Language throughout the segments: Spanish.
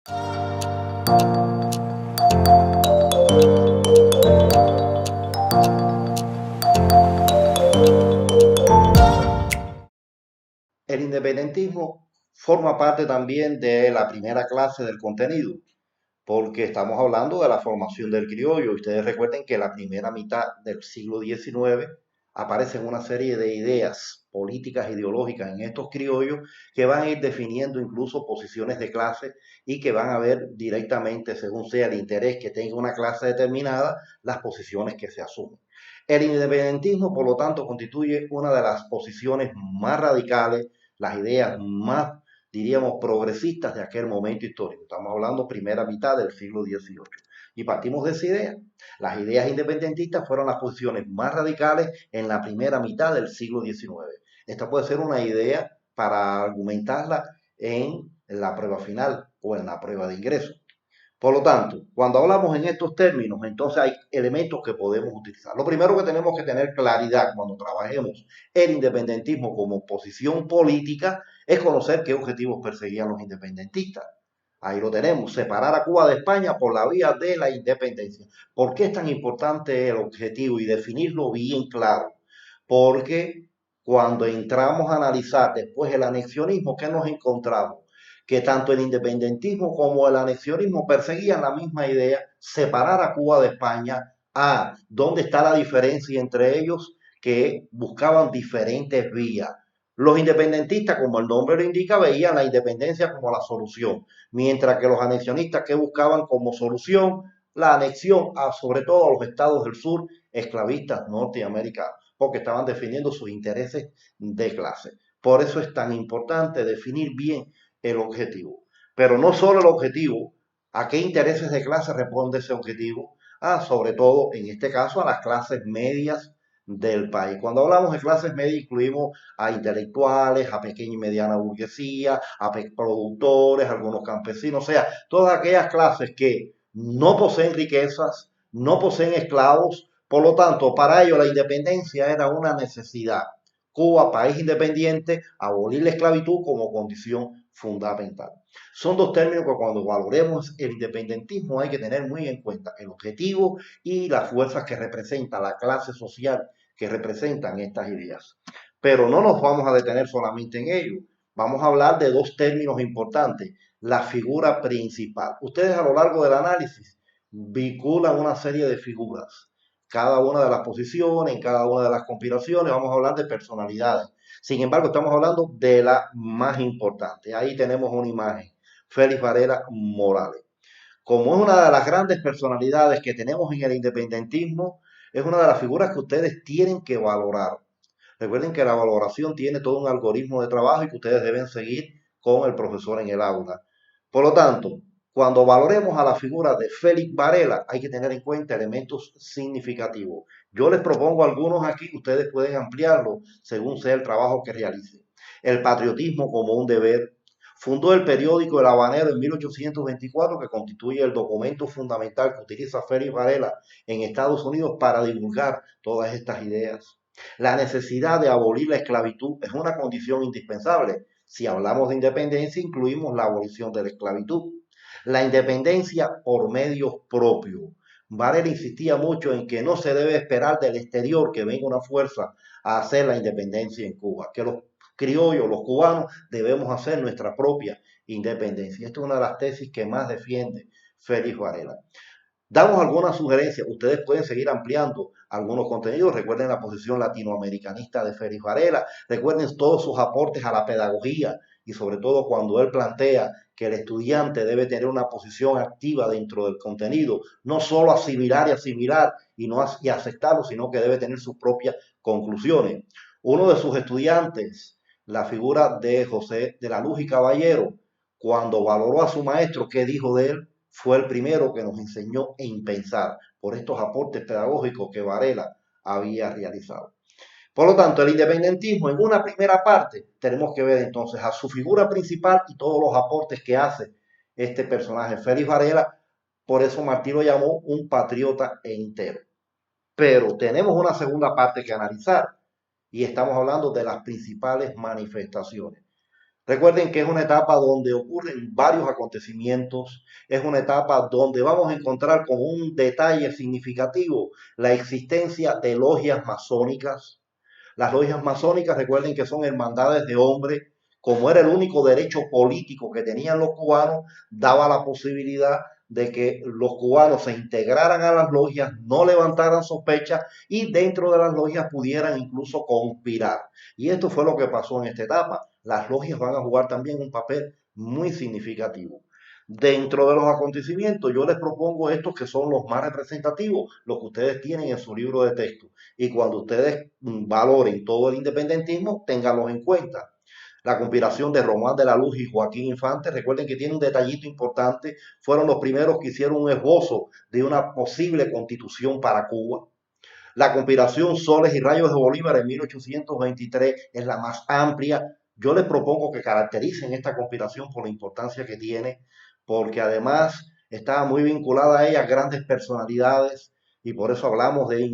El independentismo forma parte también de la primera clase del contenido, porque estamos hablando de la formación del criollo. Ustedes recuerden que la primera mitad del siglo XIX aparecen una serie de ideas políticas, ideológicas en estos criollos que van a ir definiendo incluso posiciones de clase y que van a ver directamente, según sea el interés que tenga una clase determinada, las posiciones que se asumen. El independentismo, por lo tanto, constituye una de las posiciones más radicales, las ideas más, diríamos, progresistas de aquel momento histórico. Estamos hablando primera mitad del siglo XVIII. Y partimos de esa idea. Las ideas independentistas fueron las posiciones más radicales en la primera mitad del siglo XIX. Esta puede ser una idea para argumentarla en la prueba final o en la prueba de ingreso. Por lo tanto, cuando hablamos en estos términos, entonces hay elementos que podemos utilizar. Lo primero que tenemos que tener claridad cuando trabajemos el independentismo como posición política es conocer qué objetivos perseguían los independentistas. Ahí lo tenemos, separar a Cuba de España por la vía de la independencia. ¿Por qué es tan importante el objetivo y definirlo bien claro? Porque cuando entramos a analizar después el anexionismo, ¿qué nos encontramos? Que tanto el independentismo como el anexionismo perseguían la misma idea, separar a Cuba de España. ¿Dónde está la diferencia entre ellos? Que buscaban diferentes vías. Los independentistas, como el nombre lo indica, veían la independencia como la solución, mientras que los anexionistas que buscaban como solución la anexión sobre todo a los estados del sur esclavistas norteamericanos, porque estaban defendiendo sus intereses de clase. Por eso es tan importante definir bien el objetivo. Pero no solo el objetivo, ¿a qué intereses de clase responde ese objetivo? Sobre todo, en este caso, a las clases medias del país. Cuando hablamos de clases medias, incluimos a intelectuales, a pequeña y mediana burguesía, a productores, a algunos campesinos, o sea, todas aquellas clases que no poseen riquezas, no poseen esclavos, por lo tanto, para ellos la independencia era una necesidad. Cuba, país independiente, abolir la esclavitud como condición fundamental. Son dos términos que cuando valoremos el independentismo hay que tener muy en cuenta el objetivo y las fuerzas que representa la clase social que representan estas ideas. Pero no nos vamos a detener solamente en ello. Vamos a hablar de dos términos importantes. La figura principal. Ustedes a lo largo del análisis vinculan una serie de figuras. Cada una de las posiciones, en cada una de las conspiraciones, vamos a hablar de personalidades. Sin embargo, estamos hablando de la más importante. Ahí tenemos una imagen. Félix Varela Morales. Como es una de las grandes personalidades que tenemos en el independentismo, es una de las figuras que ustedes tienen que valorar. Recuerden que la valoración tiene todo un algoritmo de trabajo y que ustedes deben seguir con el profesor en el aula. Por lo tanto, cuando valoremos a la figura de Félix Varela, hay que tener en cuenta elementos significativos. Yo les propongo algunos aquí, ustedes pueden ampliarlo según sea el trabajo que realicen. El patriotismo como un deber. Fundó el periódico El Habanero en 1824, que constituye el documento fundamental que utiliza Félix Varela en Estados Unidos para divulgar todas estas ideas. La necesidad de abolir la esclavitud es una condición indispensable. Si hablamos de independencia, incluimos la abolición de la esclavitud. La independencia por medios propios. Varela insistía mucho en que no se debe esperar del exterior que venga una fuerza a hacer la independencia en Cuba, que los criollos, los cubanos, debemos hacer nuestra propia independencia. Esta es una de las tesis que más defiende Félix Varela. Damos algunas sugerencias, ustedes pueden seguir ampliando algunos contenidos, recuerden la posición latinoamericanista de Félix Varela, recuerden todos sus aportes a la pedagogía y sobre todo cuando él plantea que el estudiante debe tener una posición activa dentro del contenido, no solo asimilar y aceptarlo, sino que debe tener sus propias conclusiones. Uno de sus estudiantes, la figura de José de la Luz y Caballero, cuando valoró a su maestro, ¿qué dijo de él? Fue el primero que nos enseñó en pensar por estos aportes pedagógicos que Varela había realizado. Por lo tanto, el independentismo en una primera parte tenemos que ver entonces a su figura principal y todos los aportes que hace este personaje, Félix Varela. Por eso Martí lo llamó un patriota entero. Pero tenemos una segunda parte que analizar y estamos hablando de las principales manifestaciones. Recuerden que es una etapa donde ocurren varios acontecimientos, es una etapa donde vamos a encontrar como un detalle significativo la existencia de logias masónicas. Las logias masónicas, recuerden que son hermandades de hombres, como era el único derecho político que tenían los cubanos, daba la posibilidad de que los cubanos se integraran a las logias, no levantaran sospechas y dentro de las logias pudieran incluso conspirar. Y esto fue lo que pasó en esta etapa. Las logias van a jugar también un papel muy significativo. Dentro de los acontecimientos, yo les propongo estos que son los más representativos, los que ustedes tienen en su libro de texto. Y cuando ustedes valoren todo el independentismo, ténganlos en cuenta. La conspiración de Román de la Luz y Joaquín Infante, recuerden que tiene un detallito importante, fueron los primeros que hicieron un esbozo de una posible constitución para Cuba. La conspiración Soles y Rayos de Bolívar en 1823 es la más amplia. Yo les propongo que caractericen esta conspiración por la importancia que tiene, porque además está muy vinculada a ella grandes personalidades y por eso hablamos de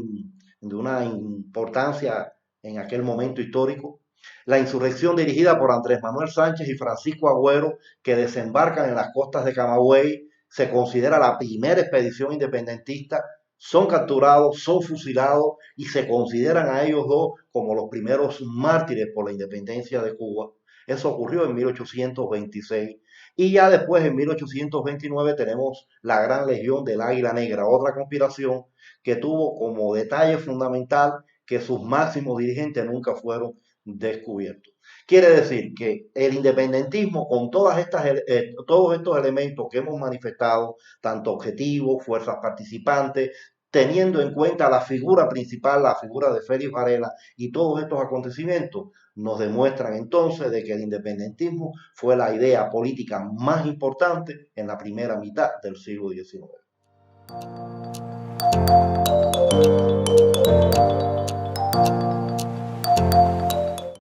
una importancia en aquel momento histórico. La insurrección dirigida por Andrés Manuel Sánchez y Francisco Agüero, que desembarcan en las costas de Camagüey, se considera la primera expedición independentista, son capturados, son fusilados y se consideran a ellos dos como los primeros mártires por la independencia de Cuba. Eso ocurrió en 1826. Y ya después, en 1829, tenemos la Gran Legión del Águila Negra, otra conspiración que tuvo como detalle fundamental que sus máximos dirigentes nunca fueron descubiertos. Quiere decir que el independentismo, con todos estos elementos que hemos manifestado, tanto objetivos, fuerzas participantes, teniendo en cuenta la figura principal, la figura de Félix Varela y todos estos acontecimientos, nos demuestran entonces de que el independentismo fue la idea política más importante en la primera mitad del siglo XIX.